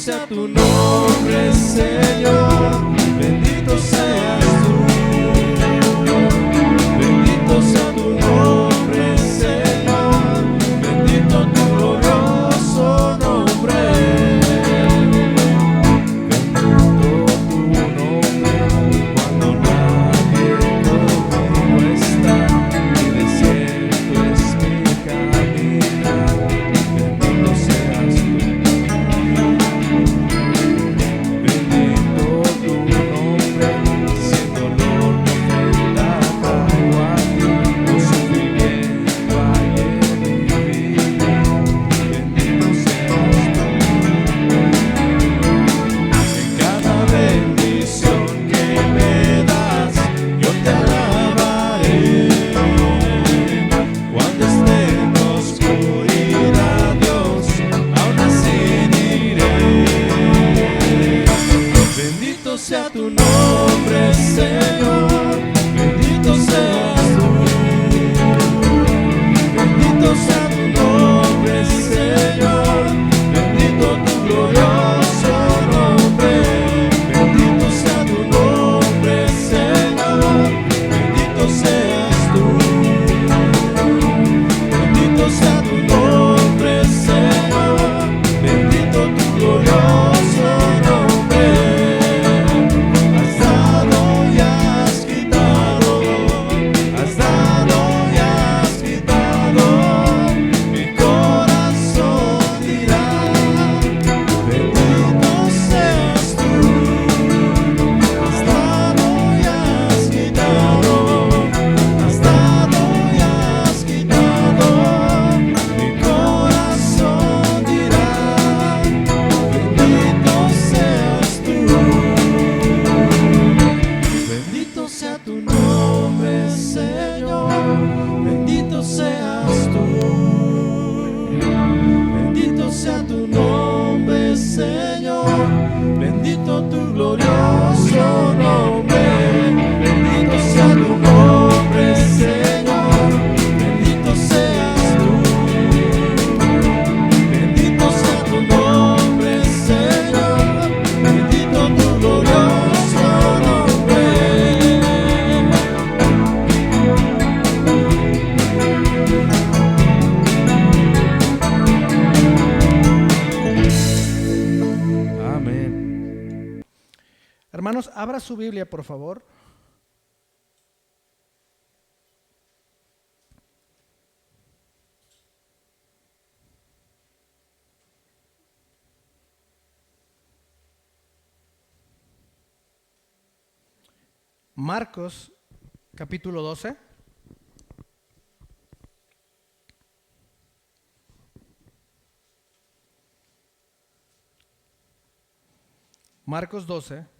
sea tu nombre, Señor. Bendito seas tú. Bendito sea tu nombre, Señor. Bendito tu glorioso nombre. Bendito tu nombre. Cuando nadie conmigo está, mi desierto es mi caminar. Bendito seas tú. Bendito tu nombre, sin dolor ni ofrenda traigo a ti, tu sufrimiento hay en mi vida. Bendito seas tú. En cada bendición que me das, yo te alabaré. Cuando esté en oscuridad, Dios, aún así diré. Bendito sea tu nombre, Señor. Bendito seas tú. Bendito sea tu nombre, Señor. Bendito tu glorioso nombre. Bendito sea tu nombre, Señor. Bendito seas tú. Bendito sea tu nombre, Señor. Bendito tu glorioso nombre. Has dado y has quitado. Has dado y has quitado. Mi corazón dirá. Bendito seas tú. Has dado y has quitado. Has dado y has quitado. Mi corazón dirá. Bendito seas tú. Bendito sea tu nombre, Señor. Bendito seas tú. Bendito sea tu nombre, Señor. Bendito tu glorioso nombre. Bendito sea tu nombre, Señor. Bendito seas tú. Bendito sea tu nombre, Señor. Bendito tu glorioso nombre. Amén. Hermanos, abra su Biblia, por favor. Marcos, capítulo 12. Marcos 12.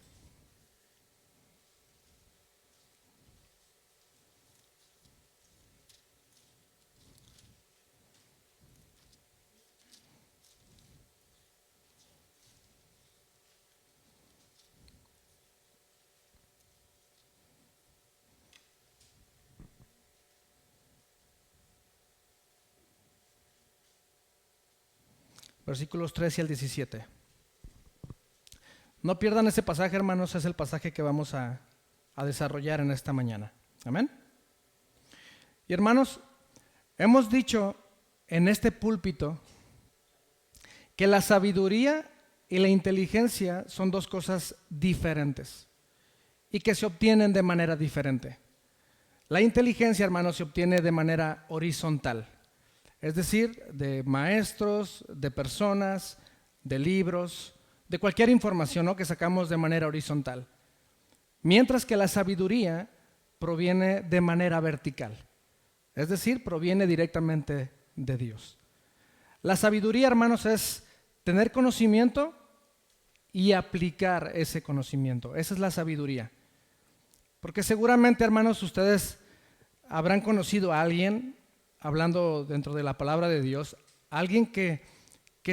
Versículos 13 al 17. No pierdan ese pasaje, hermanos, es el pasaje que vamos a desarrollar en esta mañana. Amén. Y hermanos, hemos dicho en este púlpito que la sabiduría y la inteligencia son dos cosas diferentes y que se obtienen de manera diferente. La inteligencia, hermanos, se obtiene de manera horizontal, es decir, de maestros, de personas, de libros, de cualquier información, ¿no?, que sacamos de manera horizontal. Mientras que la sabiduría proviene de manera vertical, es decir, proviene directamente de Dios. La sabiduría, hermanos, es tener conocimiento y aplicar ese conocimiento. Esa es la sabiduría. Porque seguramente, hermanos, ustedes habrán conocido a alguien, hablando dentro de la palabra de Dios, alguien que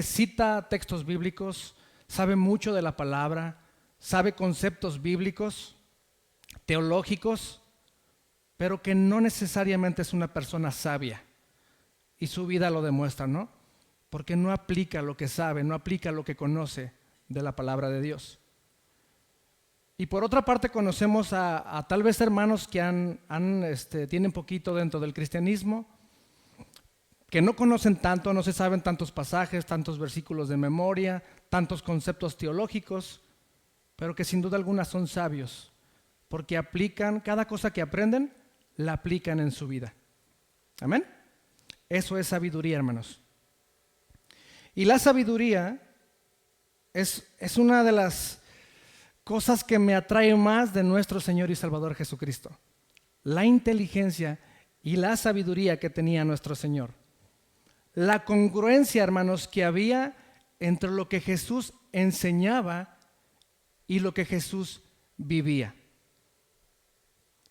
cita textos bíblicos, sabe mucho de la palabra, sabe conceptos bíblicos, teológicos, pero que no necesariamente es una persona sabia. Y su vida lo demuestra, ¿no? Porque no aplica lo que sabe, no aplica lo que conoce de la palabra de Dios. Y por otra parte conocemos a tal vez hermanos que tienen poquito dentro del cristianismo, que no conocen tanto, no se saben tantos pasajes, tantos versículos de memoria, tantos conceptos teológicos, pero que sin duda alguna son sabios, porque aplican cada cosa que aprenden, la aplican en su vida. Amén. Eso es sabiduría, hermanos. Y la sabiduría es una de las cosas que me atrae más de nuestro Señor y Salvador Jesucristo. La inteligencia y la sabiduría que tenía nuestro Señor. La congruencia, hermanos, que había entre lo que Jesús enseñaba y lo que Jesús vivía.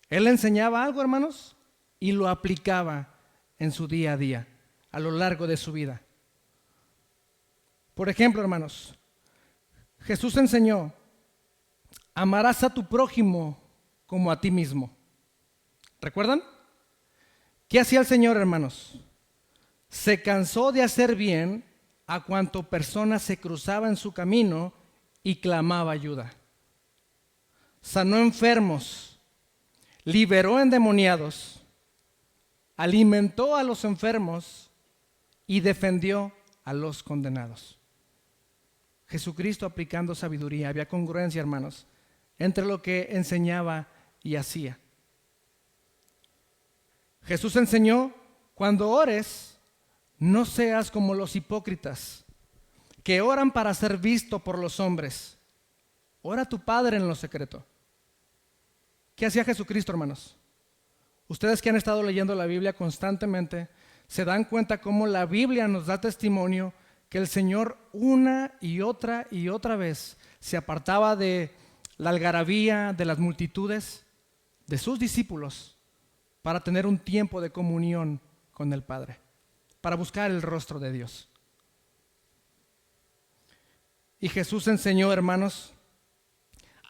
Él enseñaba algo, hermanos, y lo aplicaba en su día a día, a lo largo de su vida. Por ejemplo, hermanos, Jesús enseñó: amarás a tu prójimo como a ti mismo. ¿Recuerdan? ¿Qué hacía el Señor, hermanos? Se cansó de hacer bien a cuanto persona se cruzaba en su camino y clamaba ayuda. Sanó enfermos, liberó endemoniados, alimentó a los enfermos y defendió a los condenados. Jesucristo aplicando sabiduría. Había congruencia, hermanos, entre lo que enseñaba y hacía. Jesús enseñó: cuando ores, no seas como los hipócritas, que oran para ser visto por los hombres. Ora a tu Padre en lo secreto. ¿Qué hacía Jesucristo, hermanos? Ustedes que han estado leyendo la Biblia constantemente, se dan cuenta cómo la Biblia nos da testimonio que el Señor una y otra vez se apartaba de la algarabía, de las multitudes, de sus discípulos, para tener un tiempo de comunión con el Padre, para buscar el rostro de Dios. Y Jesús enseñó, hermanos: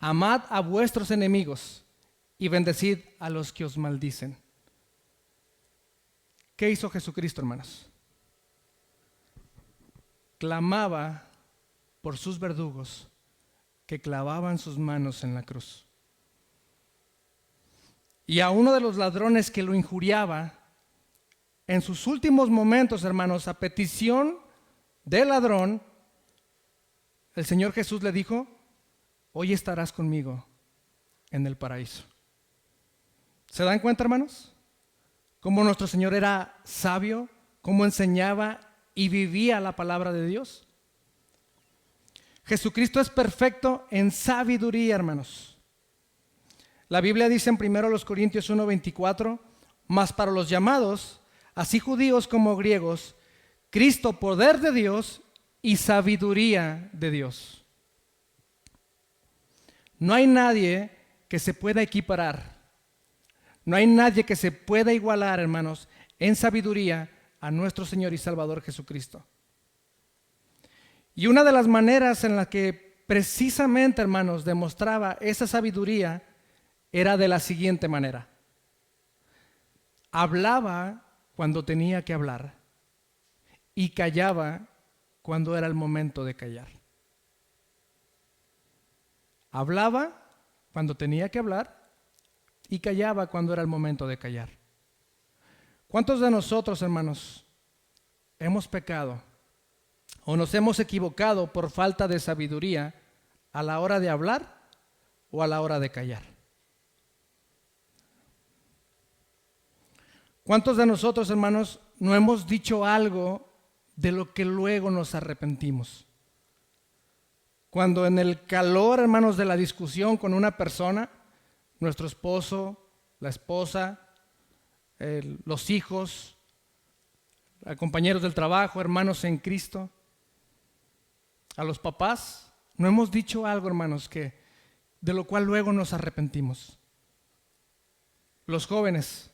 amad a vuestros enemigos y bendecid a los que os maldicen. ¿Qué hizo Jesucristo, hermanos? Clamaba por sus verdugos que clavaban sus manos en la cruz. Y a uno de los ladrones que lo injuriaba, en sus últimos momentos, hermanos, a petición del ladrón, el Señor Jesús le dijo: hoy estarás conmigo en el paraíso. ¿Se dan cuenta, hermanos? Cómo nuestro Señor era sabio, cómo enseñaba y vivía la palabra de Dios. Jesucristo es perfecto en sabiduría, hermanos. La Biblia dice en 1 Corintios 1:24: mas para los llamados, así judíos como griegos, Cristo, poder de Dios y sabiduría de Dios. No hay nadie que se pueda equiparar, no hay nadie que se pueda igualar, hermanos, en sabiduría a nuestro Señor y Salvador Jesucristo. Y una de las maneras en la que precisamente, hermanos, demostraba esa sabiduría era de la siguiente manera: hablaba cuando tenía que hablar y callaba cuando era el momento de callar. Hablaba cuando tenía que hablar y callaba cuando era el momento de callar. ¿Cuántos de nosotros, hermanos, hemos pecado o nos hemos equivocado por falta de sabiduría a la hora de hablar o a la hora de callar? ¿Cuántos de nosotros, hermanos, no hemos dicho algo de lo que luego nos arrepentimos? Cuando en el calor, hermanos, de la discusión con una persona, nuestro esposo, la esposa, los hijos, compañeros del trabajo, hermanos en Cristo, a los papás, no hemos dicho algo, hermanos, de lo cual luego nos arrepentimos. Los jóvenes,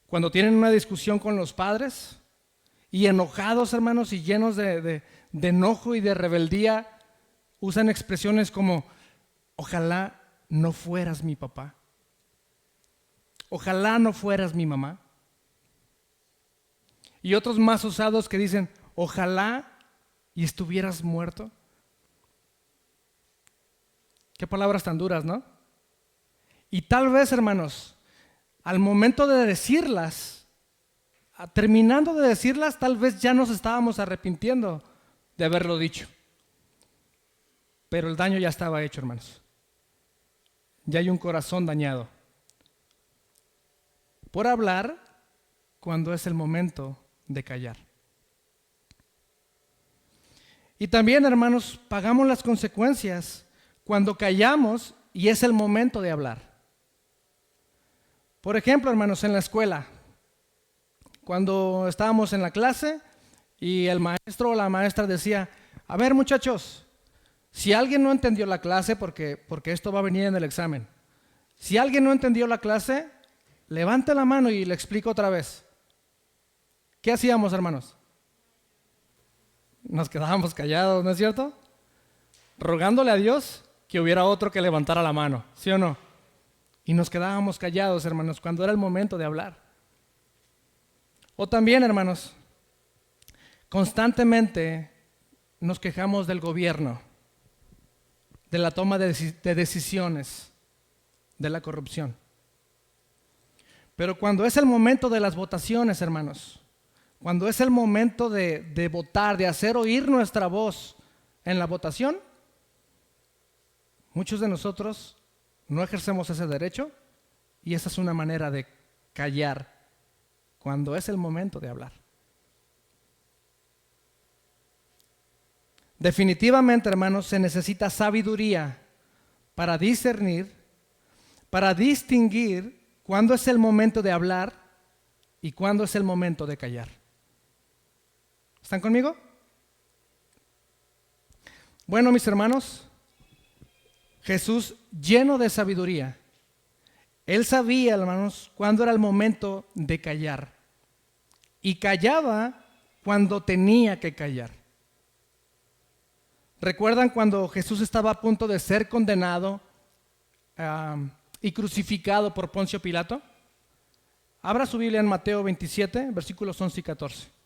cuando tienen una discusión con los padres y enojados, hermanos, y llenos de enojo y de rebeldía, usan expresiones como: ojalá no fueras mi papá, ojalá no fueras mi mamá. Y otros más osados que dicen: ojalá y estuvieras muerto, Qué palabras tan duras, ¿no? Y tal vez, hermanos, al momento de decirlas, terminando de decirlas, tal vez ya nos estábamos arrepintiendo de haberlo dicho. Pero el daño ya estaba hecho, hermanos. Ya hay un corazón dañado por hablar cuando es el momento de callar. Y también, hermanos, pagamos las consecuencias cuando callamos y es el momento de hablar. Por ejemplo, hermanos, en la escuela, cuando estábamos en la clase y el maestro o la maestra decía: a ver, muchachos, si alguien no entendió la clase, porque esto va a venir en el examen, si alguien no entendió la clase, levante la mano y le explico otra vez. ¿Qué hacíamos, hermanos? Nos quedábamos callados, ¿no es cierto? Rogándole a Dios que hubiera otro que levantara la mano, ¿sí o no? Y nos quedábamos callados, hermanos, cuando era el momento de hablar. O también, hermanos, constantemente nos quejamos del gobierno, de la toma de decisiones, de la corrupción. Pero cuando es el momento de las votaciones, hermanos, cuando es el momento de votar, de hacer oír nuestra voz en la votación, muchos de nosotros no ejercemos ese derecho y esa es una manera de callar cuando es el momento de hablar. Definitivamente, hermanos, se necesita sabiduría para discernir, para distinguir cuándo es el momento de hablar y cuándo es el momento de callar. ¿Están conmigo? Bueno, mis hermanos, Jesús, lleno de sabiduría, Él sabía, hermanos, cuándo era el momento de callar. Y callaba cuando tenía que callar. ¿Recuerdan cuando Jesús estaba a punto de ser condenado y crucificado por Poncio Pilato? Abra su Biblia en Mateo 27, versículos 11 y 14.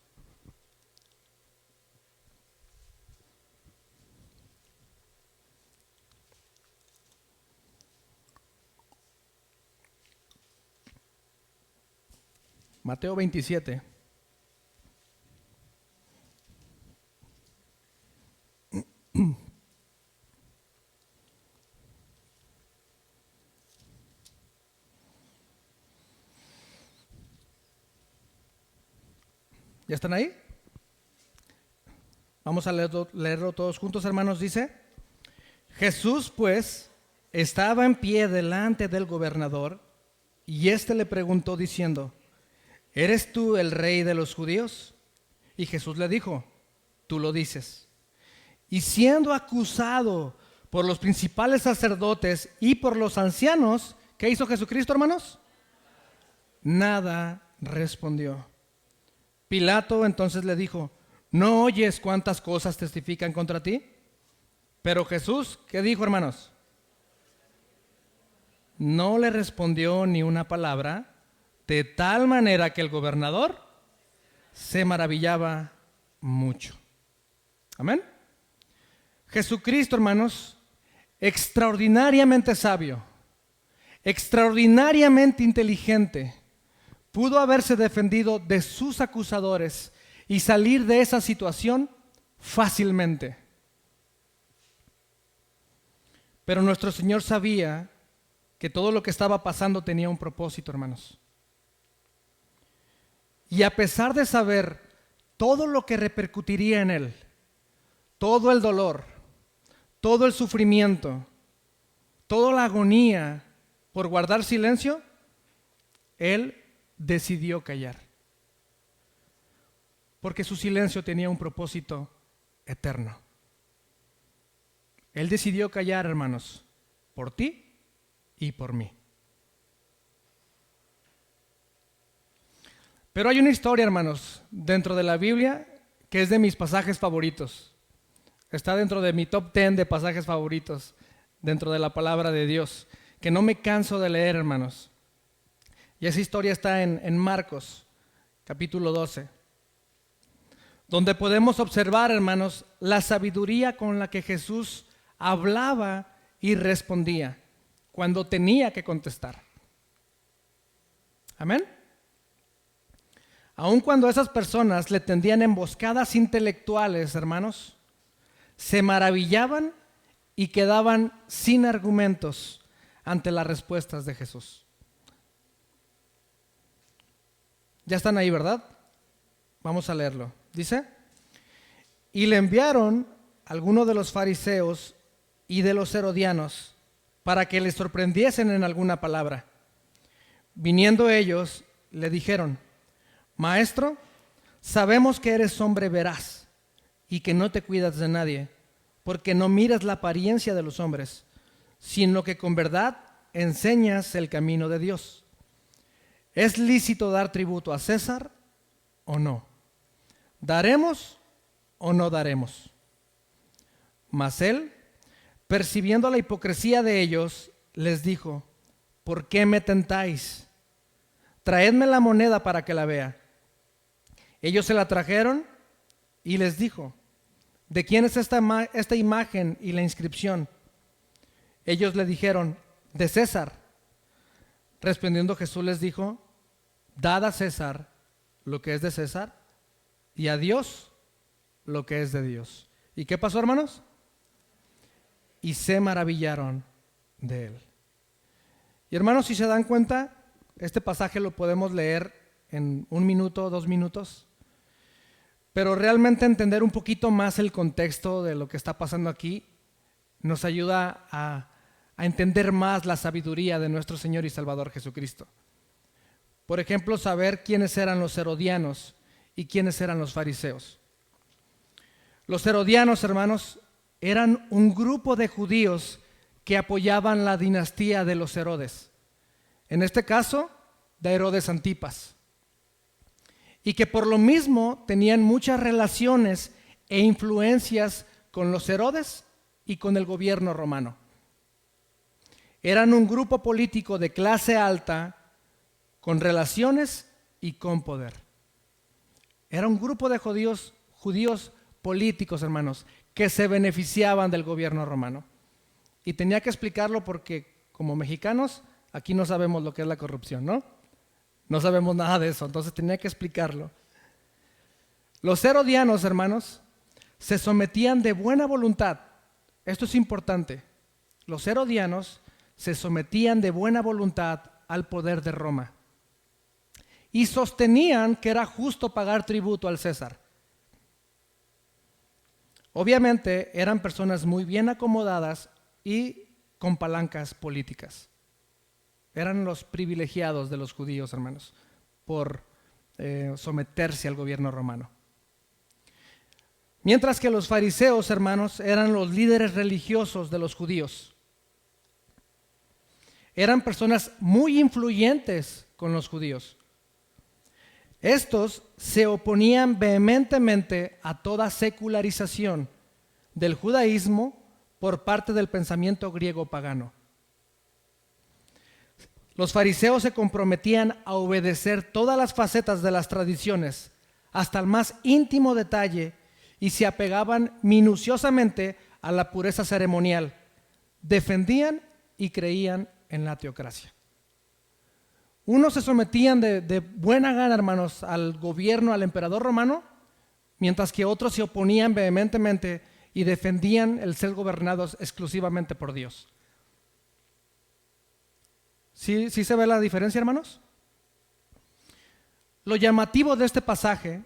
Mateo 27. ¿Ya están ahí? Vamos a leerlo todos juntos, hermanos. Dice: Jesús, pues, estaba en pie delante del gobernador, y éste le preguntó diciendo: ¿eres tú el rey de los judíos? Y Jesús le dijo: tú lo dices. Y siendo acusado por los principales sacerdotes y por los ancianos, ¿qué hizo Jesucristo, hermanos? Nada respondió. Pilato entonces le dijo: ¿no oyes cuántas cosas testifican contra ti? Pero Jesús, ¿qué dijo, hermanos? No le respondió ni una palabra, de tal manera que el gobernador se maravillaba mucho. Amén. Jesucristo, hermanos, extraordinariamente sabio, extraordinariamente inteligente, pudo haberse defendido de sus acusadores y salir de esa situación fácilmente. Pero nuestro Señor sabía que todo lo que estaba pasando tenía un propósito, hermanos. Y a pesar de saber todo lo que repercutiría en Él, todo el dolor, todo el sufrimiento, toda la agonía por guardar silencio, Él decidió callar. Porque su silencio tenía un propósito eterno. Él decidió callar, hermanos, por ti y por mí. Pero hay una historia, hermanos, dentro de la Biblia que es de mis pasajes favoritos. Está dentro de mi top 10 de pasajes favoritos dentro de la palabra de Dios, que no me canso de leer, hermanos. Y esa historia está en Marcos, capítulo 12, donde podemos observar, hermanos, la sabiduría con la que Jesús hablaba y respondía cuando tenía que contestar. Amén. Aun cuando esas personas le tendían emboscadas intelectuales, hermanos, se maravillaban y quedaban sin argumentos ante las respuestas de Jesús. Ya están ahí, ¿verdad? Vamos a leerlo. Dice: y le enviaron algunos de los fariseos y de los herodianos para que le sorprendiesen en alguna palabra. Viniendo ellos, le dijeron: Maestro, sabemos que eres hombre veraz y que no te cuidas de nadie, porque no miras la apariencia de los hombres, sino que con verdad enseñas el camino de Dios. ¿Es lícito dar tributo a César o no? ¿Daremos o no daremos? Mas él, percibiendo la hipocresía de ellos, les dijo: ¿por qué me tentáis? Traedme la moneda para que la vea. Ellos se la trajeron y les dijo: ¿de quién es esta imagen y la inscripción? Ellos le dijeron: de César. Respondiendo Jesús les dijo: dad a César lo que es de César y a Dios lo que es de Dios. ¿Y qué pasó, hermanos? Y se maravillaron de él. Y hermanos, si se dan cuenta, este pasaje lo podemos leer en 1 minuto, 2 minutos, pero realmente entender un poquito más el contexto de lo que está pasando aquí nos ayuda a entender más la sabiduría de nuestro Señor y Salvador Jesucristo. Por ejemplo, saber quiénes eran los herodianos y quiénes eran los fariseos. Los herodianos, hermanos, eran un grupo de judíos que apoyaban la dinastía de los Herodes. En este caso, de Herodes Antipas. Y que por lo mismo tenían muchas relaciones e influencias con los Herodes y con el gobierno romano. Eran un grupo político de clase alta, con relaciones y con poder. Era un grupo de judíos políticos, hermanos, que se beneficiaban del gobierno romano. Y tenía que explicarlo porque, como mexicanos, aquí no sabemos lo que es la corrupción, ¿no? No sabemos nada de eso, entonces tenía que explicarlo. Los herodianos, hermanos, se sometían de buena voluntad. Esto es importante. Los herodianos se sometían de buena voluntad al poder de Roma y sostenían que era justo pagar tributo al César. Obviamente eran personas muy bien acomodadas y con palancas políticas. Eran los privilegiados de los judíos, hermanos, por someterse al gobierno romano. Mientras que los fariseos, hermanos, eran los líderes religiosos de los judíos. Eran personas muy influyentes con los judíos. Estos se oponían vehementemente a toda secularización del judaísmo por parte del pensamiento griego pagano. Los fariseos se comprometían a obedecer todas las facetas de las tradiciones, hasta el más íntimo detalle, y se apegaban minuciosamente a la pureza ceremonial. Defendían y creían en la teocracia. Unos se sometían de buena gana, hermanos, al gobierno, al emperador romano, mientras que otros se oponían vehementemente y defendían el ser gobernados exclusivamente por Dios. ¿Sí se ve la diferencia, hermanos? Lo llamativo de este pasaje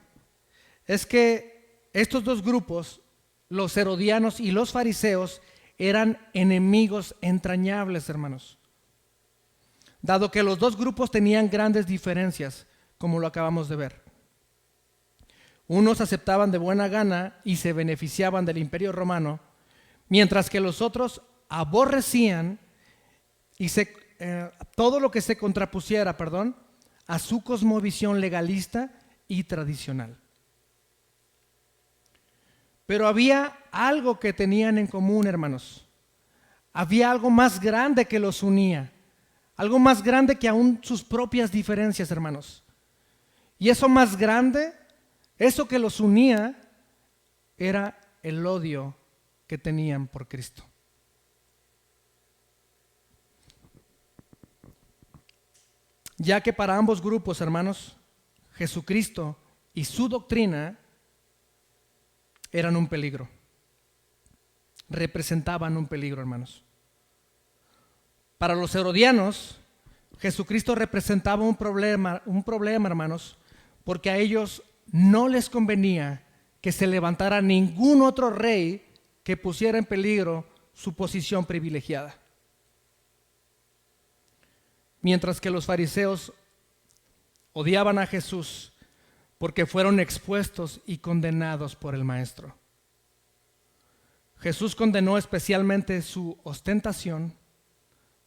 es que estos dos grupos, los herodianos y los fariseos, eran enemigos entrañables, hermanos. Dado que los dos grupos tenían grandes diferencias, como lo acabamos de ver. Unos aceptaban de buena gana y se beneficiaban del imperio romano, mientras que los otros aborrecían y todo lo que se contrapusiera, a su cosmovisión legalista y tradicional. Pero había algo que tenían en común, hermanos. Había algo más grande que los unía. Algo más grande que aún sus propias diferencias, hermanos. Y eso más grande, eso que los unía, era el odio que tenían por Cristo. ya que para ambos grupos, hermanos, Jesucristo y su doctrina eran un peligro. Representaban un peligro, hermanos. Para los herodianos, Jesucristo representaba un problema, hermanos, porque a ellos no les convenía que se levantara ningún otro rey que pusiera en peligro su posición privilegiada. Mientras que los fariseos odiaban a Jesús porque fueron expuestos y condenados por el Maestro. Jesús condenó especialmente su ostentación,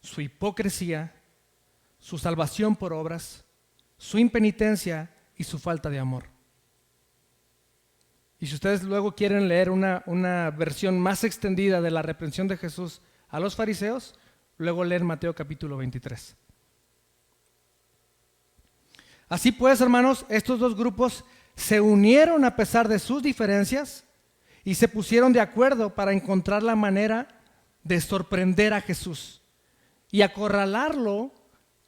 su hipocresía, su salvación por obras, su impenitencia y su falta de amor. Y si ustedes luego quieren leer una versión más extendida de la reprensión de Jesús a los fariseos, luego leen Mateo capítulo 23. Así pues, hermanos, estos dos grupos se unieron a pesar de sus diferencias y se pusieron de acuerdo para encontrar la manera de sorprender a Jesús y acorralarlo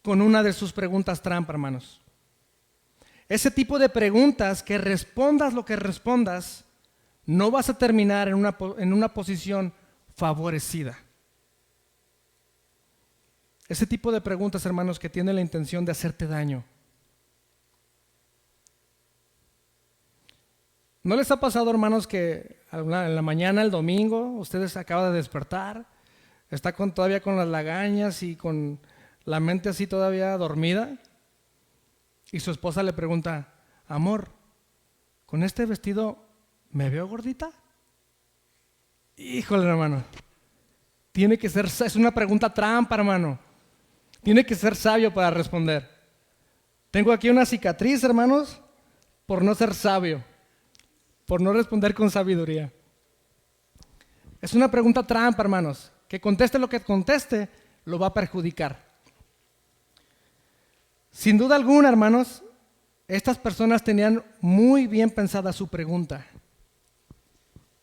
con una de sus preguntas trampa, hermanos. Ese tipo de preguntas que respondas lo que respondas, no vas a terminar en una posición favorecida. Ese tipo de preguntas, hermanos, que tienen la intención de hacerte daño. ¿No les ha pasado, hermanos, que en la mañana, el domingo, ustedes acaban de despertar, está todavía con las lagañas y con la mente así todavía dormida? Y su esposa le pregunta, amor, ¿con este vestido me veo gordita? Híjole, hermano, es una pregunta trampa, hermano. Tiene que ser sabio para responder. Tengo aquí una cicatriz, hermanos, por no ser sabio, por no responder con sabiduría. Es una pregunta trampa, hermanos. Que conteste lo que conteste, lo va a perjudicar. Sin duda alguna, hermanos, estas personas tenían muy bien pensada su pregunta,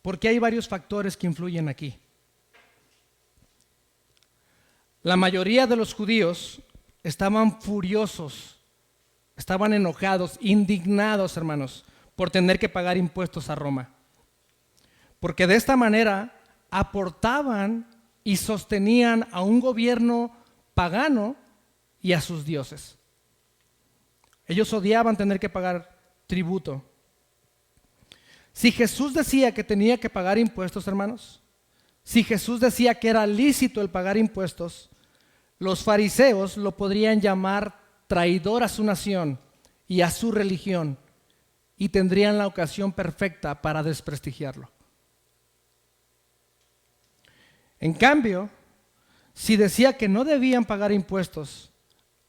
porque hay varios factores que influyen aquí. La mayoría de los judíos estaban furiosos, estaban enojados, indignados, hermanos, por tener que pagar impuestos a Roma, porque de esta manera aportaban y sostenían a un gobierno pagano y a sus dioses. Ellos odiaban tener que pagar tributo. Si Jesús decía que tenía que pagar impuestos, hermanos, si Jesús decía que era lícito el pagar impuestos, los fariseos lo podrían llamar traidor a su nación y a su religión, y tendrían la ocasión perfecta para desprestigiarlo. En cambio, si decía que no debían pagar impuestos,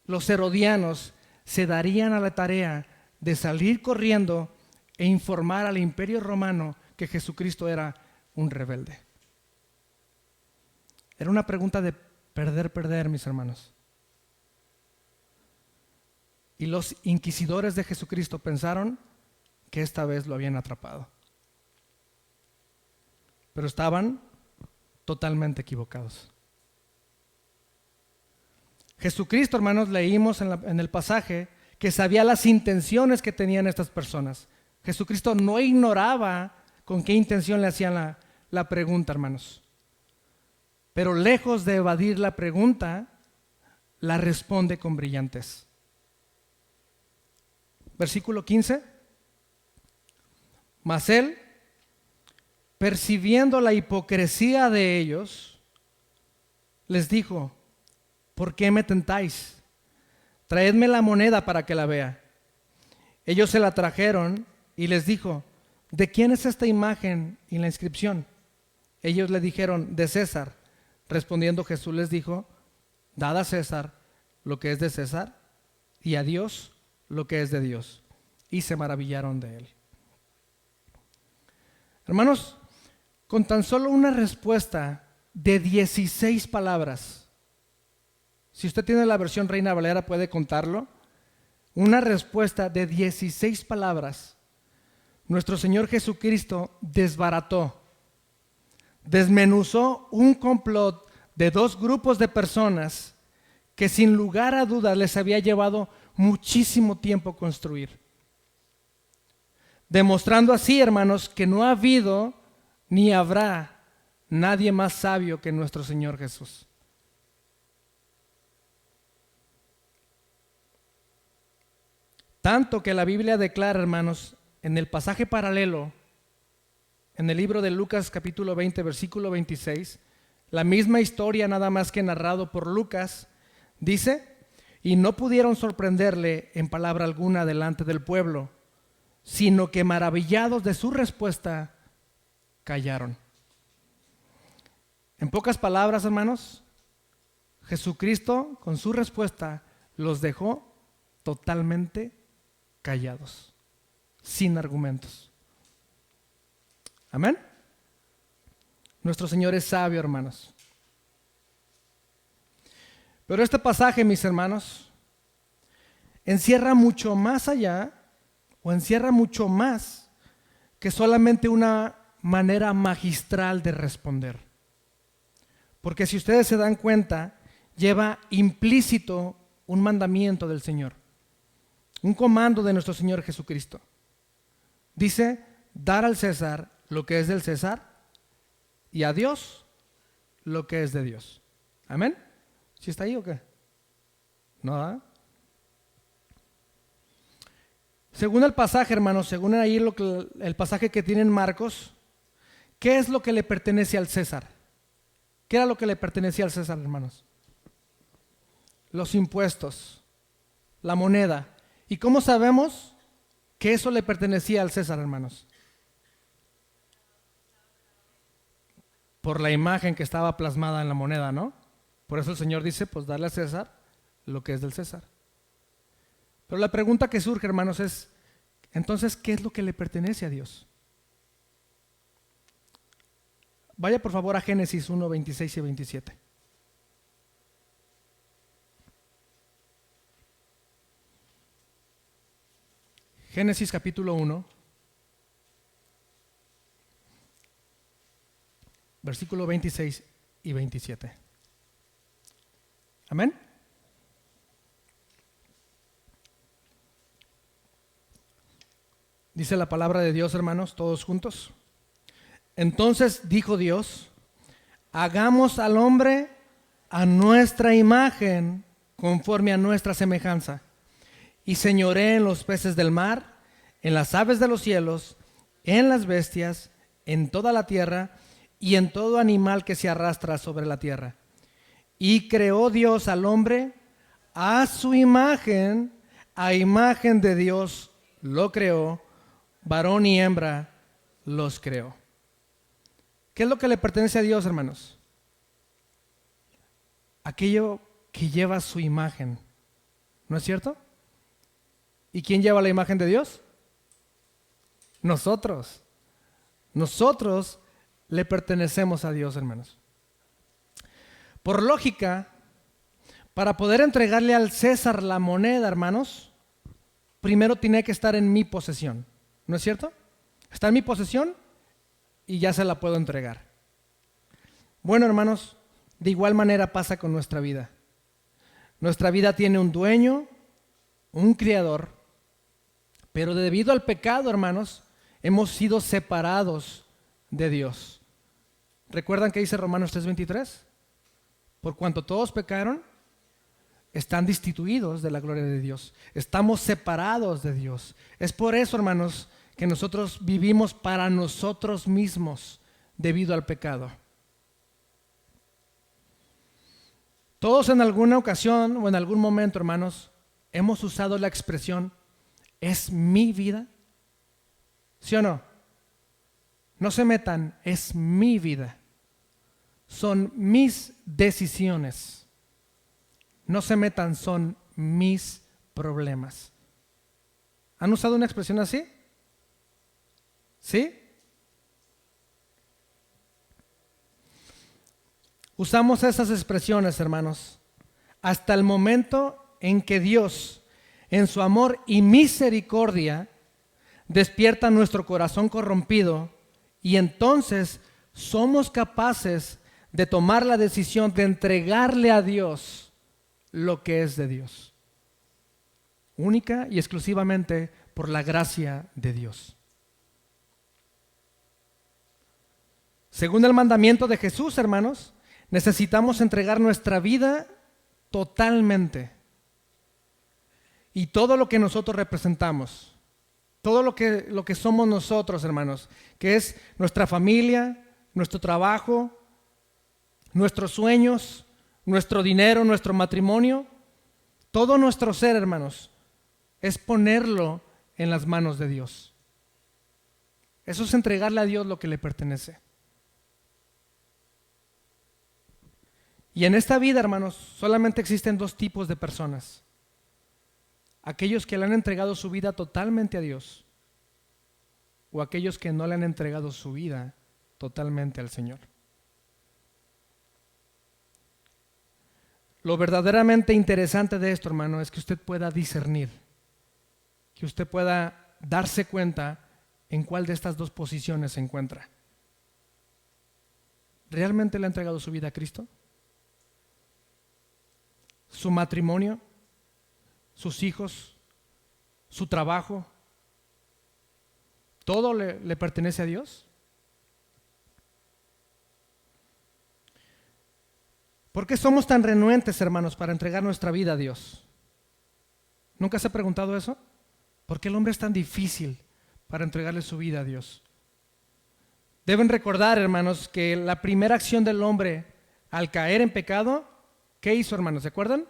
los herodianos se darían a la tarea de salir corriendo e informar al imperio romano que Jesucristo era un rebelde. Era una pregunta de perder, mis hermanos. Y los inquisidores de Jesucristo pensaron que esta vez lo habían atrapado. Pero estaban totalmente equivocados. Jesucristo, hermanos, leímos en el pasaje que sabía las intenciones que tenían estas personas. Jesucristo no ignoraba con qué intención le hacían la pregunta, hermanos. Pero lejos de evadir la pregunta, la responde con brillantez. Versículo 15. Mas él, percibiendo la hipocresía de ellos, les dijo, ¿por qué me tentáis? Traedme la moneda para que la vea. Ellos se la trajeron y les dijo, ¿de quién es esta imagen y la inscripción? Ellos le dijeron, de César. Respondiendo Jesús les dijo, dad a César lo que es de César y a Dios lo que es de Dios. Y se maravillaron de él. Hermanos, con tan solo una respuesta de 16 palabras, si usted tiene la versión Reina Valera puede contarlo, una respuesta de 16 palabras, nuestro Señor Jesucristo desbarató, desmenuzó un complot de dos grupos de personas que sin lugar a dudas les había llevado muchísimo tiempo construir. Demostrando así, hermanos, que no ha habido ni habrá nadie más sabio que nuestro Señor Jesús. Tanto que la Biblia declara, hermanos, en el pasaje paralelo, en el libro de Lucas capítulo 20, versículo 26, la misma historia nada más que narrado por Lucas, dice, y no pudieron sorprenderle en palabra alguna delante del pueblo, sino que maravillados de su respuesta, callaron. En pocas palabras, hermanos, Jesucristo con su respuesta los dejó totalmente callados, sin argumentos. Amén. Nuestro Señor es sabio, hermanos. Pero este pasaje, mis hermanos, encierra mucho más allá, o encierra mucho más que solamente una manera magistral de responder. Porque si ustedes se dan cuenta, lleva implícito un mandamiento del Señor, un comando de nuestro Señor Jesucristo. Dice, dar al César lo que es del César y a Dios lo que es de Dios. ¿Amén? ¿Sí está ahí o qué? ¿No? ¿Ah? Según el pasaje, hermanos, según ahí el pasaje que tiene en Marcos, ¿qué es lo que le pertenece al César? ¿Qué era lo que le pertenecía al César, hermanos? Los impuestos, la moneda. ¿Y cómo sabemos que eso le pertenecía al César, hermanos? Por la imagen que estaba plasmada en la moneda, ¿no? Por eso el Señor dice, pues darle a César lo que es del César. Pero la pregunta que surge, hermanos, es, entonces, ¿qué es lo que le pertenece a Dios? Vaya por favor a Génesis 1, 26 y 27. Génesis capítulo 1, versículo 26 y 27. Amén. Dice la palabra de Dios, hermanos, todos juntos. Entonces dijo Dios, hagamos al hombre a nuestra imagen, conforme a nuestra semejanza, y señoree en los peces del mar, en las aves de los cielos, en las bestias, en toda la tierra, y en todo animal que se arrastra sobre la tierra. Y creó Dios al hombre a su imagen, a imagen de Dios lo creó, varón y hembra los creó. ¿Qué es lo que le pertenece a Dios, hermanos? Aquello que lleva su imagen, ¿no es cierto? ¿Y quién lleva la imagen de Dios? Nosotros. Nosotros le pertenecemos a Dios, hermanos. Por lógica, para poder entregarle al César la moneda, hermanos, primero tiene que estar en mi posesión, ¿no es cierto? Está en mi posesión y ya se la puedo entregar. Bueno, hermanos, de igual manera pasa con nuestra vida. Nuestra vida tiene un dueño, un creador, pero debido al pecado, hermanos, hemos sido separados de Dios. ¿Recuerdan qué dice Romanos 3:23? Por cuanto todos pecaron, están destituidos de la gloria de Dios. Estamos separados de Dios. Es por eso, hermanos, que nosotros vivimos para nosotros mismos debido al pecado. Todos en alguna ocasión o en algún momento, hermanos, hemos usado la expresión, ¿es mi vida? ¿Sí o no? No se metan, es mi vida. Son mis decisiones. No se metan, son mis problemas. ¿Han usado una expresión así? ¿Sí? Usamos esas expresiones, hermanos, hasta el momento en que Dios, en su amor y misericordia, despierta nuestro corazón corrompido y entonces somos capaces de tomar la decisión de entregarle a Dios lo que es de Dios. Única y exclusivamente por la gracia de Dios. Según el mandamiento de Jesús, hermanos, necesitamos entregar nuestra vida totalmente. Y todo lo que nosotros representamos, todo lo que somos nosotros, hermanos, que es nuestra familia, nuestro trabajo, nuestros sueños, nuestro dinero, nuestro matrimonio, todo nuestro ser, hermanos, es ponerlo en las manos de Dios. Eso es entregarle a Dios lo que le pertenece. Y en esta vida, hermanos, solamente existen dos tipos de personas. Aquellos que le han entregado su vida totalmente a Dios, o aquellos que no le han entregado su vida totalmente al Señor. Lo verdaderamente interesante de esto, hermano, es que usted pueda discernir, que usted pueda darse cuenta en cuál de estas dos posiciones se encuentra. ¿Realmente le ha entregado su vida a Cristo? ¿Su matrimonio? ¿Sus hijos? ¿Su trabajo? ¿Todo le pertenece a Dios? ¿Por qué somos tan renuentes, hermanos, para entregar nuestra vida a Dios? ¿Nunca se ha preguntado eso? ¿Por qué el hombre es tan difícil para entregarle su vida a Dios? Deben recordar, hermanos, que la primera acción del hombre al caer en pecado, ¿qué hizo, hermanos? ¿Se acuerdan?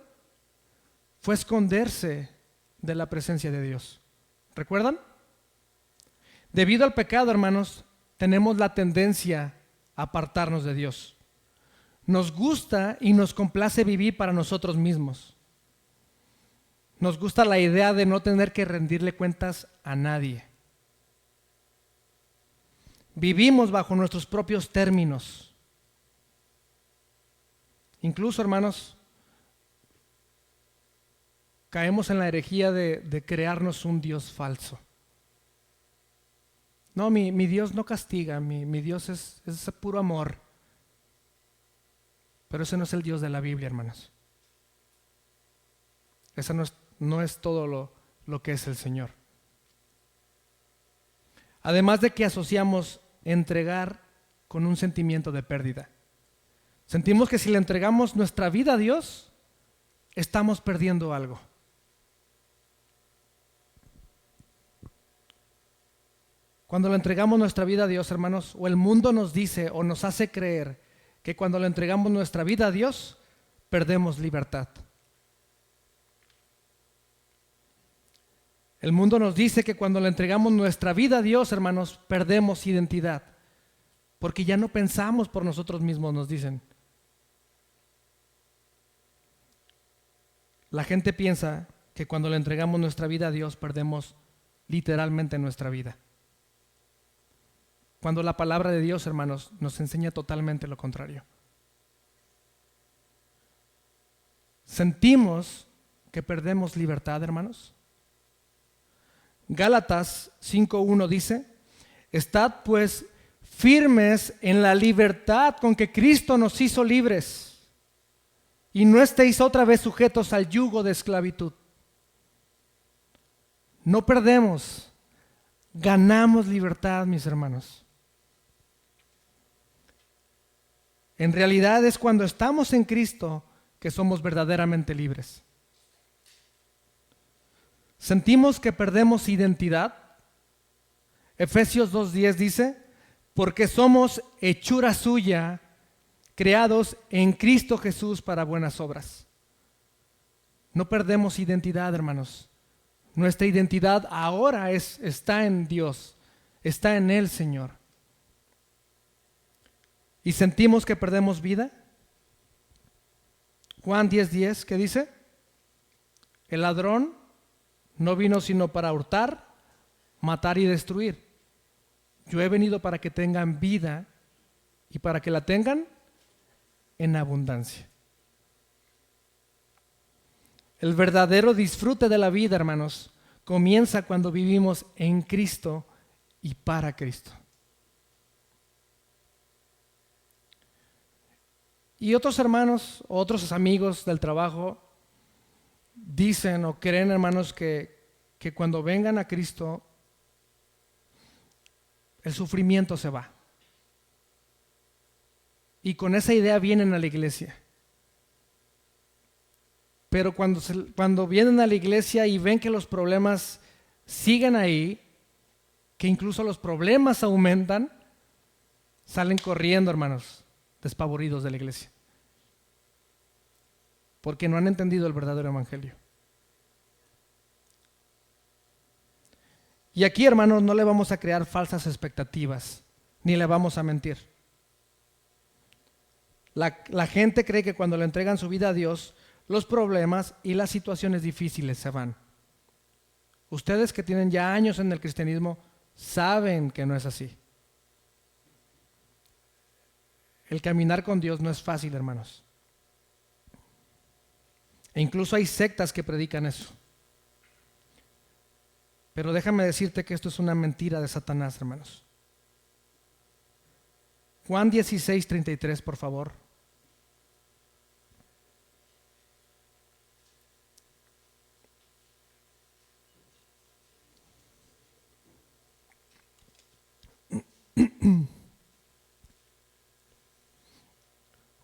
Fue esconderse de la presencia de Dios. ¿Recuerdan? Debido al pecado, hermanos, tenemos la tendencia a apartarnos de Dios. Nos gusta y nos complace vivir para nosotros mismos. Nos gusta la idea de no tener que rendirle cuentas a nadie. Vivimos bajo nuestros propios términos. Incluso, hermanos, caemos en la herejía de crearnos un Dios falso. No, mi Dios no castiga, mi Dios es puro amor. Pero ese no es el Dios de la Biblia, hermanos. Ese no es todo lo que es el Señor. Además de que asociamos entregar con un sentimiento de pérdida. Sentimos que si le entregamos nuestra vida a Dios, estamos perdiendo algo. Cuando le entregamos nuestra vida a Dios, hermanos, o el mundo nos dice o nos hace creer que cuando le entregamos nuestra vida a Dios, perdemos libertad. El mundo nos dice que cuando le entregamos nuestra vida a Dios, hermanos, perdemos identidad. Porque ya no pensamos por nosotros mismos, nos dicen. La gente piensa que cuando le entregamos nuestra vida a Dios, perdemos literalmente nuestra vida. Cuando la palabra de Dios, hermanos, nos enseña totalmente lo contrario. ¿Sentimos que perdemos libertad, hermanos? Gálatas 5:1 dice: estad pues firmes en la libertad con que Cristo nos hizo libres, y no estéis otra vez sujetos al yugo de esclavitud. No perdemos, ganamos libertad, mis hermanos. En realidad es cuando estamos en Cristo que somos verdaderamente libres. ¿Sentimos que perdemos identidad? Efesios 2:10 dice: porque somos hechura suya, creados en Cristo Jesús para buenas obras. No perdemos identidad, hermanos. Nuestra identidad ahora está en Dios, está en el Señor. ¿Y sentimos que perdemos vida? Juan 10:10, ¿qué dice? El ladrón no vino sino para hurtar, matar y destruir. Yo he venido para que tengan vida y para que la tengan en abundancia. El verdadero disfrute de la vida, hermanos, comienza cuando vivimos en Cristo y para Cristo. Y otros hermanos, otros amigos del trabajo dicen o creen, hermanos, que cuando vengan a Cristo, el sufrimiento se va. Y con esa idea vienen a la iglesia. Pero cuando vienen a la iglesia y ven que los problemas siguen ahí, que incluso los problemas aumentan, salen corriendo, hermanos, despavoridos de la iglesia. Porque no han entendido el verdadero evangelio. Y aquí, hermanos, no le vamos a crear falsas expectativas, ni le vamos a mentir. La gente cree que cuando le entregan su vida a Dios, los problemas y las situaciones difíciles se van. Ustedes que tienen ya años en el cristianismo saben que no es así. El caminar con Dios no es fácil, hermanos. E incluso hay sectas que predican eso. Pero déjame decirte que esto es una mentira de Satanás, hermanos. Juan 16:33, por favor.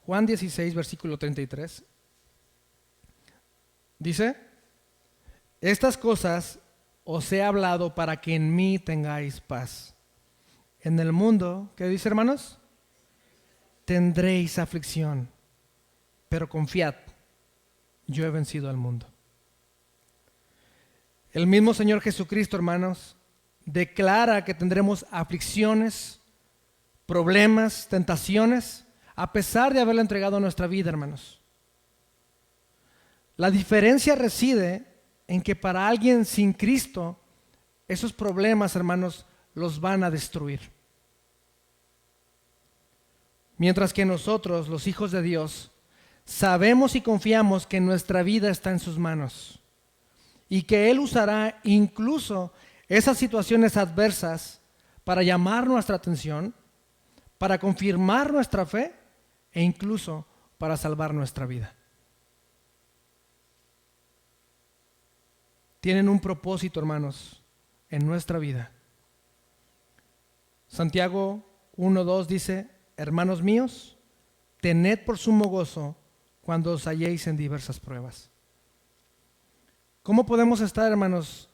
Juan 16, versículo 33. Dice: estas cosas os he hablado para que en mí tengáis paz. En el mundo, ¿qué dice, hermanos? Tendréis aflicción, pero confiad, yo he vencido al mundo. El mismo Señor Jesucristo, hermanos, declara que tendremos aflicciones, problemas, tentaciones, a pesar de haberle entregado nuestra vida, hermanos. La diferencia reside en que para alguien sin Cristo, esos problemas, hermanos, los van a destruir. Mientras que nosotros, los hijos de Dios, sabemos y confiamos que nuestra vida está en sus manos y que Él usará incluso esas situaciones adversas para llamar nuestra atención, para confirmar nuestra fe e incluso para salvar nuestra vida. Tienen un propósito, hermanos, en nuestra vida. Santiago 1:2 dice: hermanos míos, tened por sumo gozo cuando os halléis en diversas pruebas. ¿Cómo podemos estar, hermanos,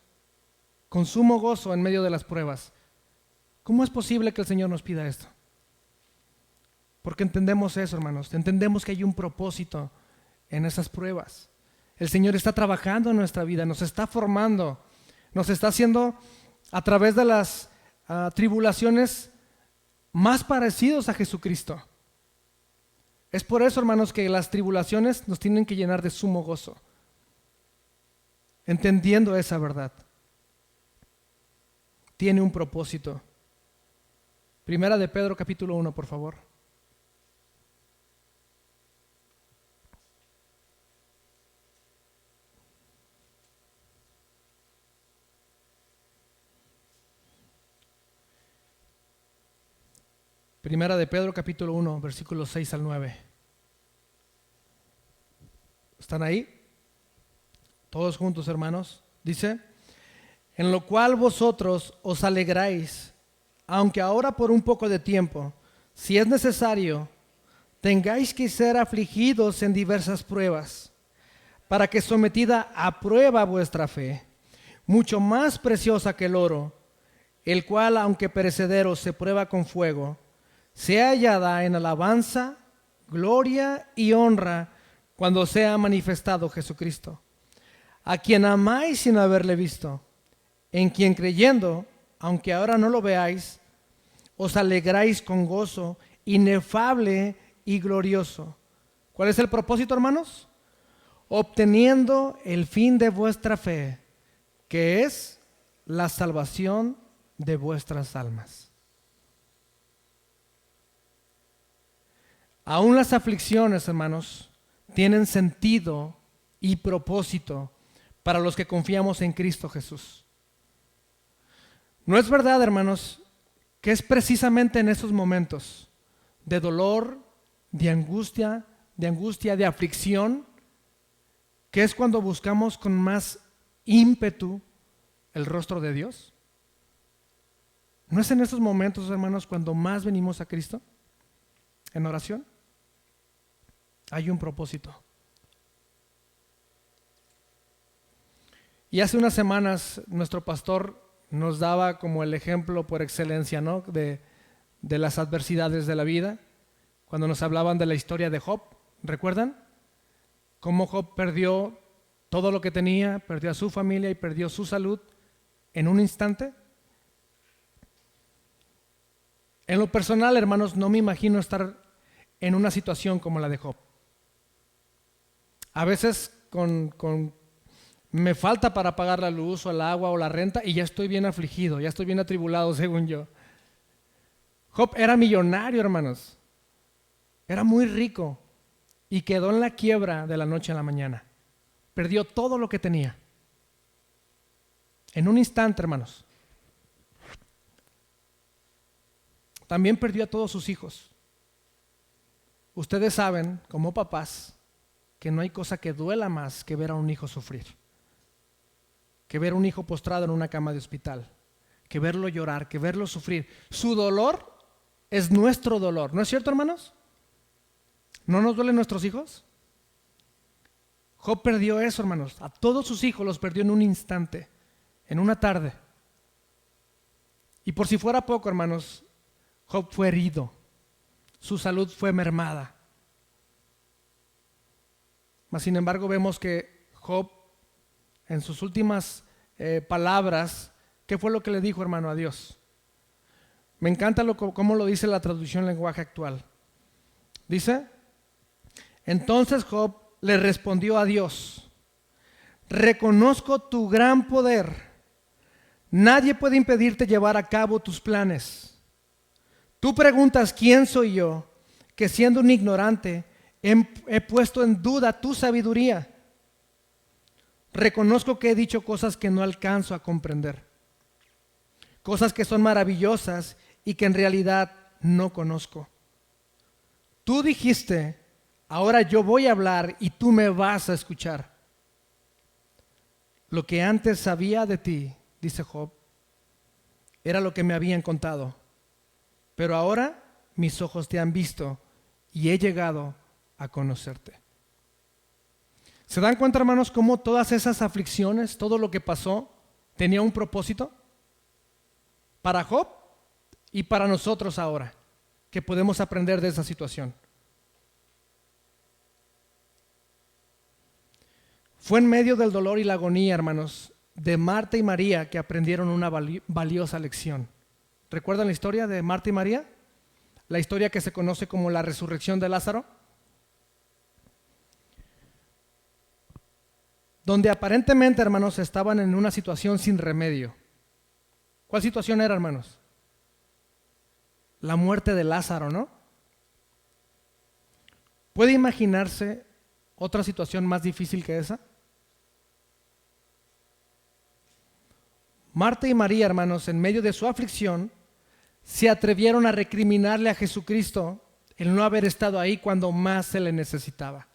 con sumo gozo en medio de las pruebas? ¿Cómo es posible que el Señor nos pida esto? Porque entendemos eso, hermanos, entendemos que hay un propósito en esas pruebas. El Señor está trabajando en nuestra vida, nos está formando, nos está haciendo a través de las tribulaciones más parecidos a Jesucristo. Es por eso, hermanos, que las tribulaciones nos tienen que llenar de sumo gozo, entendiendo esa verdad. Tiene un propósito. Primera de Pedro capítulo 1, por favor. Primera de Pedro capítulo 1, versículos 6 al 9. ¿Están ahí? Todos juntos, hermanos. Dice: en lo cual vosotros os alegráis, aunque ahora por un poco de tiempo, si es necesario, tengáis que ser afligidos en diversas pruebas, para que sometida a prueba vuestra fe, mucho más preciosa que el oro, el cual, aunque perecedero, se prueba con fuego, sea hallada en alabanza, gloria y honra cuando sea manifestado Jesucristo, a quien amáis sin haberle visto, en quien creyendo, aunque ahora no lo veáis, os alegráis con gozo inefable y glorioso. ¿Cuál es el propósito, hermanos? Obteniendo el fin de vuestra fe, que es la salvación de vuestras almas. Aún las aflicciones, hermanos, tienen sentido y propósito para los que confiamos en Cristo Jesús. ¿No es verdad, hermanos, que es precisamente en esos momentos de dolor, de angustia, de aflicción, que es cuando buscamos con más ímpetu el rostro de Dios? ¿No es en esos momentos, hermanos, cuando más venimos a Cristo en oración? Hay un propósito. Y hace unas semanas nuestro pastor nos daba como el ejemplo por excelencia, ¿no?, de las adversidades de la vida, cuando nos hablaban de la historia de Job. ¿Recuerdan? Cómo Job perdió todo lo que tenía, perdió a su familia y perdió su salud en un instante. En lo personal, hermanos, no me imagino estar en una situación como la de Job. A veces me falta para pagar la luz o el agua o la renta y ya estoy bien afligido, ya estoy bien atribulado según yo. Job era millonario, hermanos. Era muy rico y quedó en la quiebra de la noche a la mañana. Perdió todo lo que tenía. En un instante, hermanos. También perdió a todos sus hijos. Ustedes saben, como papás, que no hay cosa que duela más que ver a un hijo sufrir, que ver a un hijo postrado en una cama de hospital, que verlo llorar, que verlo sufrir. Su dolor es nuestro dolor, ¿no es cierto, hermanos? ¿No nos duelen nuestros hijos? Job perdió eso, hermanos. A todos sus hijos los perdió en un instante, en una tarde. Y por si fuera poco, hermanos, Job fue herido. Su salud fue mermada. Mas, sin embargo, vemos que Job, en sus últimas palabras, ¿qué fue lo que le dijo, hermano, a Dios? Me encanta cómo lo dice la traducción lenguaje actual. Dice: entonces Job le respondió a Dios: reconozco tu gran poder. Nadie puede impedirte llevar a cabo tus planes. Tú preguntas: ¿quién soy yo? Que siendo un ignorante he puesto en duda tu sabiduría. Reconozco que he dicho cosas que no alcanzo a comprender, cosas que son maravillosas y que en realidad no conozco. Tú dijiste: ahora yo voy a hablar y tú me vas a escuchar. Lo que antes sabía de ti, dice Job, era lo que me habían contado, pero ahora mis ojos te han visto y he llegado a conocerte. ¿Se dan cuenta, hermanos, cómo todas esas aflicciones, todo lo que pasó, tenía un propósito? Para Job y para nosotros ahora, que podemos aprender de esa situación. Fue en medio del dolor y la agonía, hermanos, de Marta y María que aprendieron una valiosa lección. ¿Recuerdan la historia de Marta y María? La historia que se conoce como la resurrección de Lázaro. Donde aparentemente, hermanos, estaban en una situación sin remedio. ¿Cuál situación era, hermanos? La muerte de Lázaro, ¿no? ¿Puede imaginarse otra situación más difícil que esa? Marta y María, hermanos, en medio de su aflicción, se atrevieron a recriminarle a Jesucristo el no haber estado ahí cuando más se le necesitaba.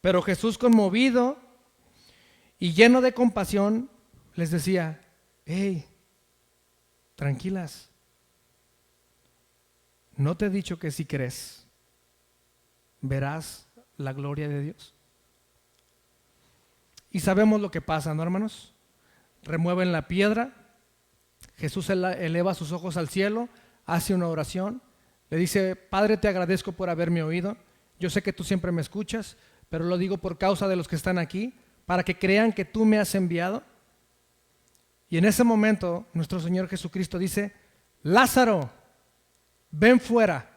Pero Jesús, conmovido y lleno de compasión, les decía: hey, tranquilas, ¿no te he dicho que si crees, verás la gloria de Dios? Y sabemos lo que pasa, ¿no, hermanos? Remueven la piedra, Jesús eleva sus ojos al cielo, hace una oración, le dice: Padre, te agradezco por haberme oído, yo sé que tú siempre me escuchas, pero lo digo por causa de los que están aquí, para que crean que tú me has enviado. Y en ese momento nuestro Señor Jesucristo dice: Lázaro, ven fuera.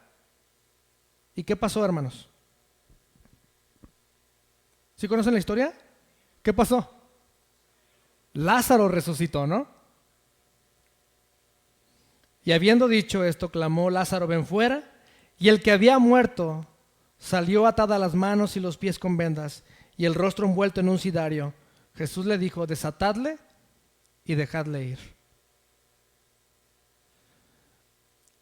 ¿Y qué pasó, hermanos? ¿Sí conocen la historia? ¿Qué pasó? Lázaro resucitó, ¿no? Y habiendo dicho esto, clamó: Lázaro, ven fuera. Y el que había muerto salió atada las manos y los pies con vendas y el rostro envuelto en un cidario. Jesús le dijo: desatadle y dejadle ir.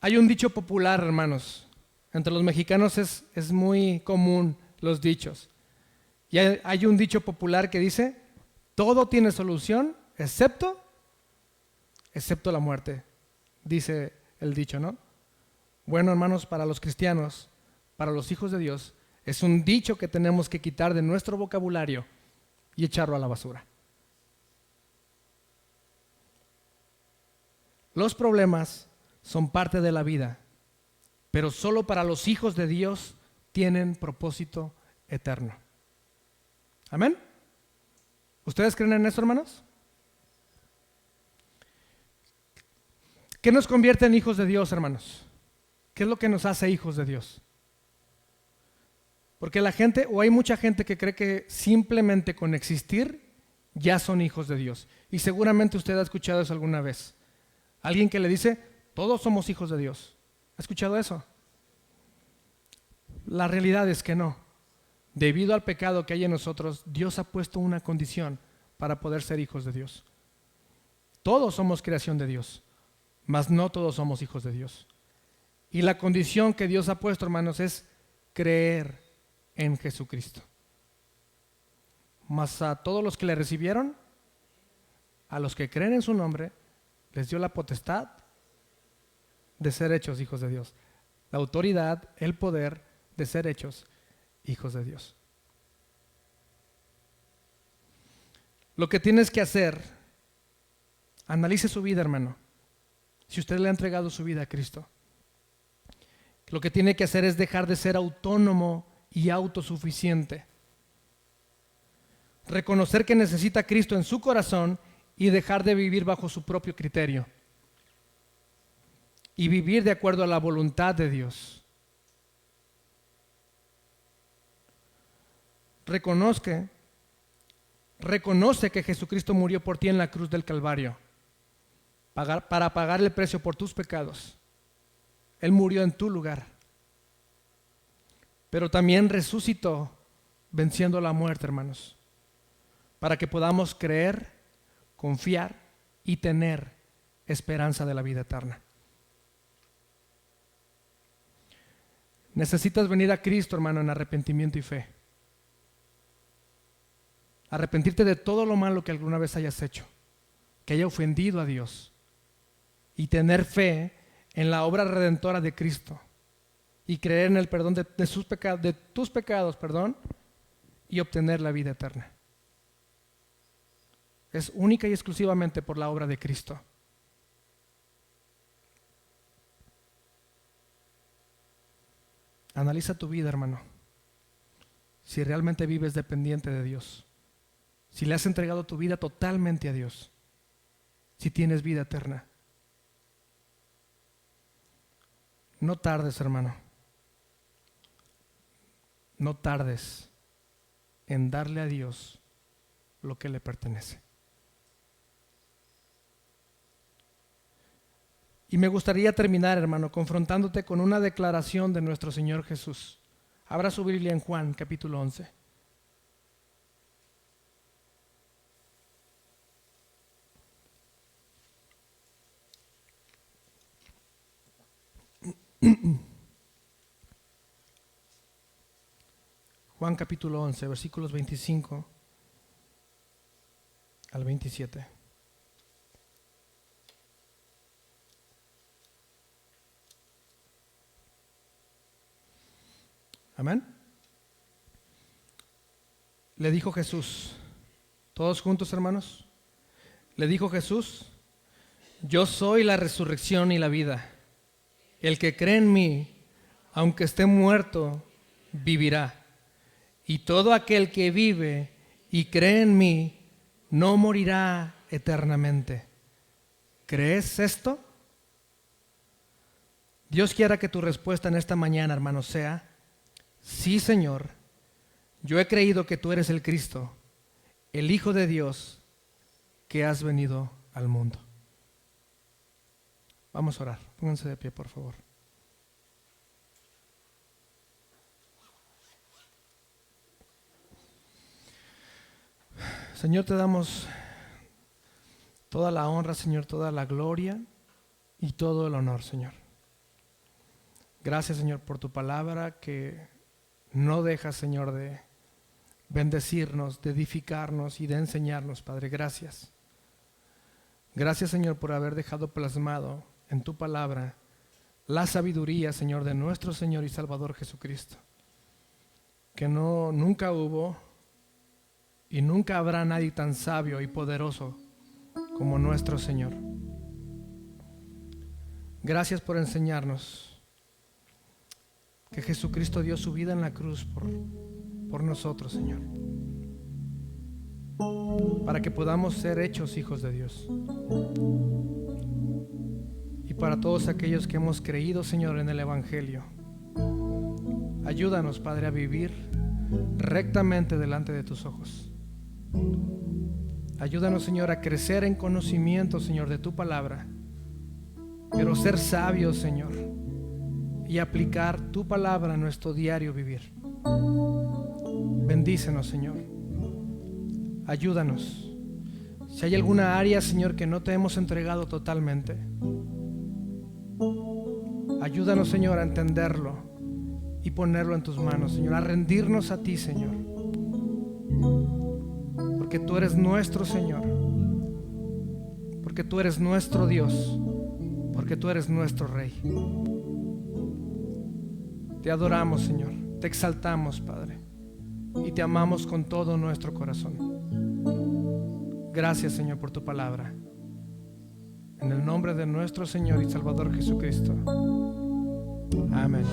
Hay un dicho popular, hermanos, entre los mexicanos es muy común los dichos. Y hay un dicho popular que dice, todo tiene solución excepto la muerte, dice el dicho, ¿no? Bueno, hermanos, para los cristianos, para los hijos de Dios, es un dicho que tenemos que quitar de nuestro vocabulario y echarlo a la basura. Los problemas son parte de la vida, pero solo para los hijos de Dios tienen propósito eterno. ¿Amén? ¿Ustedes creen en eso, hermanos? ¿Qué nos convierte en hijos de Dios, hermanos? ¿Qué es lo que nos hace hijos de Dios? Porque la gente, o hay mucha gente que cree que simplemente con existir ya son hijos de Dios. Y seguramente usted ha escuchado eso alguna vez. Alguien que le dice, todos somos hijos de Dios. ¿Ha escuchado eso? La realidad es que no. Debido al pecado que hay en nosotros, Dios ha puesto una condición para poder ser hijos de Dios. Todos somos creación de Dios, mas no todos somos hijos de Dios. Y la condición que Dios ha puesto, hermanos, es creer en Jesucristo. Mas a todos los que le recibieron, a los que creen en su nombre, les dio la potestad de ser hechos hijos de Dios. La autoridad, el poder de ser hechos hijos de Dios. Lo que tienes que hacer, analice su vida, hermano. Si usted le ha entregado su vida a Cristo, lo que tiene que hacer es dejar de ser autónomo y autosuficiente. Reconocer que necesita a Cristo en su corazón y dejar de vivir bajo su propio criterio. Y vivir de acuerdo a la voluntad de Dios. Reconoce que Jesucristo murió por ti en la cruz del Calvario para pagar el precio por tus pecados. Él murió en tu lugar, pero también resucitó venciendo la muerte, hermanos, para que podamos creer, confiar y tener esperanza de la vida eterna. Necesitas venir a Cristo, hermano, en arrepentimiento y fe. Arrepentirte de todo lo malo que alguna vez hayas hecho, que haya ofendido a Dios, y tener fe en la obra redentora de Cristo y creer en el perdón de tus pecados, y obtener la vida eterna. Es única y exclusivamente por la obra de Cristo. Analiza tu vida, hermano. Si realmente vives dependiente de Dios. Si le has entregado tu vida totalmente a Dios. Si tienes vida eterna. No tardes, hermano. No tardes en darle a Dios lo que le pertenece. Y me gustaría terminar, hermano, confrontándote con una declaración de nuestro Señor Jesús. Abra su Biblia en Juan, capítulo 11. Juan capítulo 11, versículos 25 al 27. Amén. Le dijo Jesús, todos juntos, hermanos, le dijo Jesús, yo soy la resurrección y la vida. El que cree en mí, aunque esté muerto, vivirá. Y todo aquel que vive y cree en mí, no morirá eternamente. ¿Crees esto? Dios quiera que tu respuesta en esta mañana, hermano, sea, sí, Señor, yo he creído que tú eres el Cristo, el Hijo de Dios, que has venido al mundo. Vamos a orar. Pónganse de pie, por favor. Señor, te damos toda la honra, Señor, toda la gloria y todo el honor, Señor. Gracias, Señor, por tu palabra que no dejas, Señor, de bendecirnos, de edificarnos y de enseñarnos, Padre. Gracias. Gracias, Señor, por haber dejado plasmado en tu palabra la sabiduría, Señor, de nuestro Señor y Salvador Jesucristo. Que nunca hubo y nunca habrá nadie tan sabio y poderoso como nuestro Señor. Gracias por enseñarnos que Jesucristo dio su vida en la cruz por nosotros, Señor, para que podamos ser hechos hijos de Dios. Y para todos aquellos que hemos creído, Señor, en el Evangelio, ayúdanos, Padre, a vivir rectamente delante de tus ojos. Ayúdanos, Señor, a crecer en conocimiento, Señor, de tu palabra, pero ser sabios, Señor, y aplicar tu palabra a nuestro diario vivir. Bendícenos, Señor. Ayúdanos. Si hay alguna área, Señor, que no te hemos entregado totalmente, ayúdanos, Señor, a entenderlo y ponerlo en tus manos, Señor, a rendirnos a ti, Señor, porque tú eres nuestro Señor, porque tú eres nuestro Dios, porque tú eres nuestro Rey. Te adoramos, Señor, te exaltamos, Padre, y te amamos con todo nuestro corazón. Gracias, Señor, por tu palabra. En el nombre de nuestro Señor y Salvador Jesucristo. Amén.